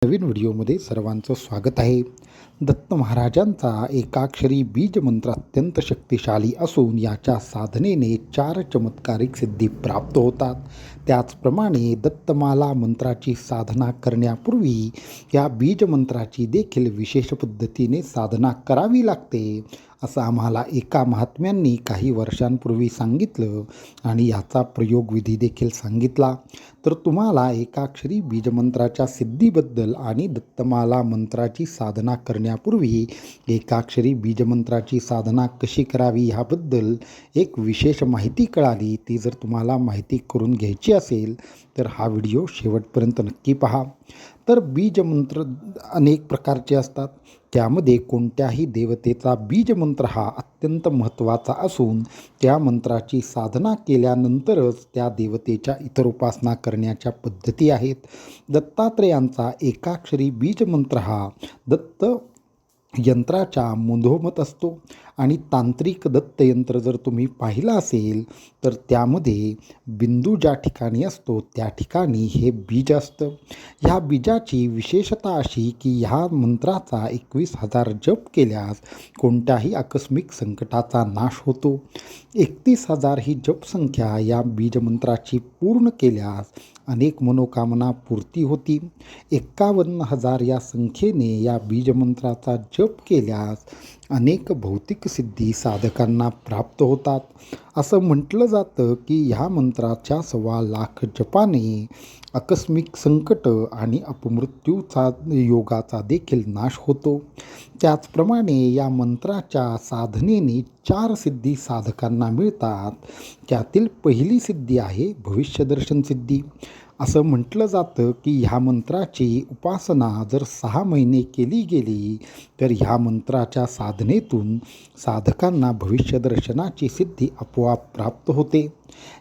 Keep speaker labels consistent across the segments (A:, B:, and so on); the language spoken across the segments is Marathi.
A: नवीन व्हिडिओमध्ये सर्वांचं स्वागत आहे. दत्त महाराजांचा एकाक्षरी बीज मंत्र अत्यंत शक्तिशाली असून याच्या साधनेने 4 चमत्कारिक सिद्धी प्राप्त होतात. त्याचप्रमाणे दत्तमाला मंत्राची साधना करण्यापूर्वी या बीज मंत्राची देखील विशेष पद्धतीने साधना करावी लागते, असं आम्हाला एका महात्म्यांनी काही वर्षांपूर्वी सांगितलं आणि याचा प्रयोगविधी देखील सांगितला. तर तुम्हाला एकाक्षरी बीजमंत्राच्या सिद्धीबद्दल आणि दत्तमाला मंत्राची साधना करण्यापूर्वी एकाक्षरी बीजमंत्राची साधना कशी करावी ह्याबद्दल एक विशेष माहिती कळाली. ती जर तुम्हाला माहिती करून घ्यायची असेल तर हा व्हिडिओ शेवटपर्यंत नक्की पहा. तर बीजमंत्र अनेक प्रकारचे असतात. त्यामध्ये कोणत्याही देवतेचा बीजमंत्र हा अत्यंत महत्त्वाचा असून त्या मंत्राची साधना केल्यानंतरच त्या देवतेच्या इतर उपासना करण्याच्या पद्धती आहेत. दत्तात्रेयांचा एकाक्षरी बीजमंत्र हा दत्त यंत्राच्या मधोमध असतो आणि तांत्रिक दत्तयंत्र जर तुम्ही पाहिलं असेल तर त्यामध्ये बिंदू ज्या ठिकाणी असतो त्या ठिकाणी हे बीज असतं. ह्या बीजाची विशेषता अशी की ह्या मंत्राचा 21,000 जप केल्यास कोणत्याही आकस्मिक संकटाचा नाश होतो. 31,000 ही जपसंख्या या बीजमंत्राची पूर्ण केल्यास अनेक मनोकामना पूर्ती होती. 51,000 या संख्येने या बीजमंत्राचा जप केल्यास अनेक भौतिक सिद्धी साधकांना प्राप्त होतात. असं म्हटलं जातं की ह्या मंत्राच्या 1,25,000 जपाने आकस्मिक संकट आणि अपमृत्यूचा योगाचा देखील नाश होतो. त्याचप्रमाणे या मंत्राच्या साधनेने 4 सिद्धी साधकांना मिळतात. त्यातील पहिली सिद्धी आहे भविष्यदर्शन सिद्धी. असं म्हटलं जातं की ह्या मंत्राची उपासना जर 6 महिने केली गेली तर ह्या मंत्राच्या साधनेतून साधकांना भविष्यदर्शनाची सिद्धी आपोआप प्राप्त होते.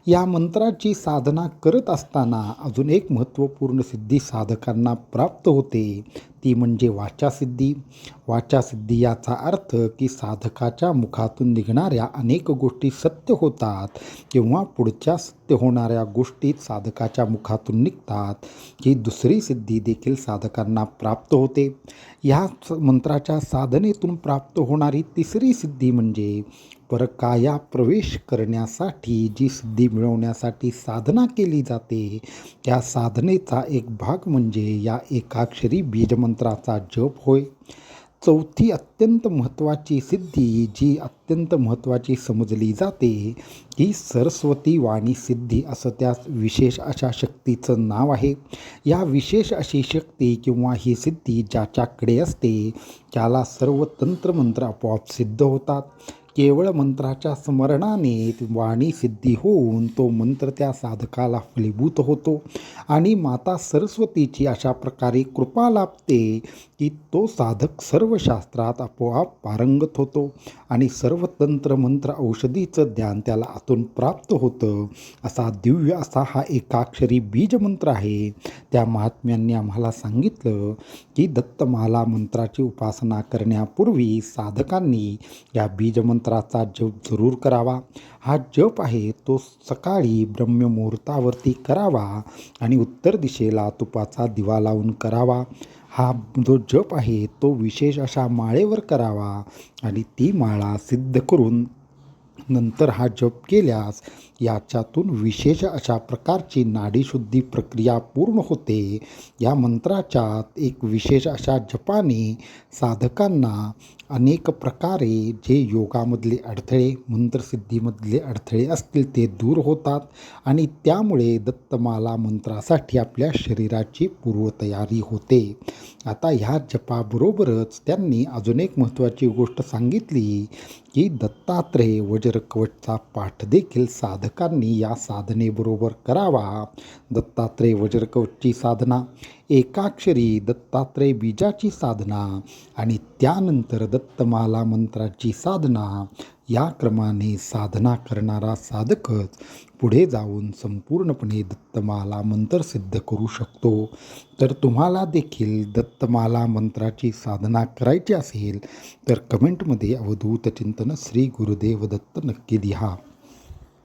A: या मंत्राची साधना करत असताना अजून एक महत्त्वपूर्ण सिद्धी साधकांना प्राप्त होते, ती म्हणजे वाचासिद्धी. वाचासिद्धी याचा अर्थ की साधकाच्या मुखातून निघणाऱ्या अनेक गोष्टी सत्य होतात किंवा पुढच्या सत्य होणाऱ्या गोष्टी साधकाच्या मुखातून निघतात. ही दुसरी सिद्धी देखील साधकांना प्राप्त होते. ह्या मंत्राच्या साधनेतून प्राप्त होणारी तिसरी सिद्धी म्हणजे परकाया प्रवेश करण्यासाठी जी सिद्धी मिळवण्यासाठी साधना केली जाते त्या साधनेचा एक भाग म्हणजे या एकाक्षरी बीजमंत्राचा जप होय. चौथी अत्यंत महत्त्वाची सिद्धी जी अत्यंत महत्त्वाची समजली जाते ही सरस्वती वाणी सिद्धी, असं त्या विशेष अशा शक्तीचं नाव आहे. या विशेष अशी शक्ती किंवा ही सिद्धी ज्याच्याकडे असते त्याला सर्व तंत्रमंत्र आपोआप सिद्ध होतात. केवळ मंत्राच्या स्मरणाने वाणी सिद्धी होऊन तो मंत्र त्या साधकाला फलीभूत होतो आणि माता सरस्वतीची अशा प्रकारे कृपा लाभते की तो साधक सर्व शास्त्रात आपोआप पारंगत होतो आणि सर्व तंत्र मंत्र औषधीचं ज्ञान त्याला आतून प्राप्त होतं. असा दिव्य असा हा एकाक्षरी बीजमंत्र आहे. त्या महात्म्यांनी आम्हाला सांगितलं की दत्तमाला मंत्राची उपासना करण्यापूर्वी साधकांनी या बीजमंत्राचा जप जरूर करावा. हा जप आहे तो सकाळी ब्रह्ममुहूर्तावरती करावा आणि उत्तर दिशेला तुपाचा दिवा लावून करावा. हा जो जप आहे तो विशेष अशा माळेवर करावा आणि ती माळा सिद्ध करून नंतर हा जप केल्यास याच्यातून विशेष अशा प्रकारची नाडीशुद्धी प्रक्रिया पूर्ण होते. या मंत्राच्या एक विशेष अशा जपाने साधकांना अनेक प्रकारे जे योगामधले अडथळे मंत्रसिद्धीमधले अडथळे असतील ते दूर होतात आणि त्यामुळे दत्तमाला मंत्रासाठी आपल्या शरीराची पूर्वतयारी होते. आता ह्या जपाबरोबरच त्यांनी अजून एक महत्त्वाची गोष्ट सांगितली की दत्तात्रेय वज्रकवचचा पाठ देखील साधकांनी या साधनेबरोबर करावा. दत्तात्रेय वज्रकवचची साधना, एकाक्षरी दत्तात्रेय बीजाची साधना आणि त्यानंतर दत्तमाला मंत्राची साधना या क्रमाने साधना करणारा साधकच पुढे जाऊन संपूर्णपणे दत्तमाला मंत्र सिद्ध करू शकतो. तर तुम्हाला देखील दत्तमाला मंत्राची साधना करायची असेल तर कमेंटमध्ये अवधूत चिंतन श्री गुरुदेव दत्त नक्की लिहा.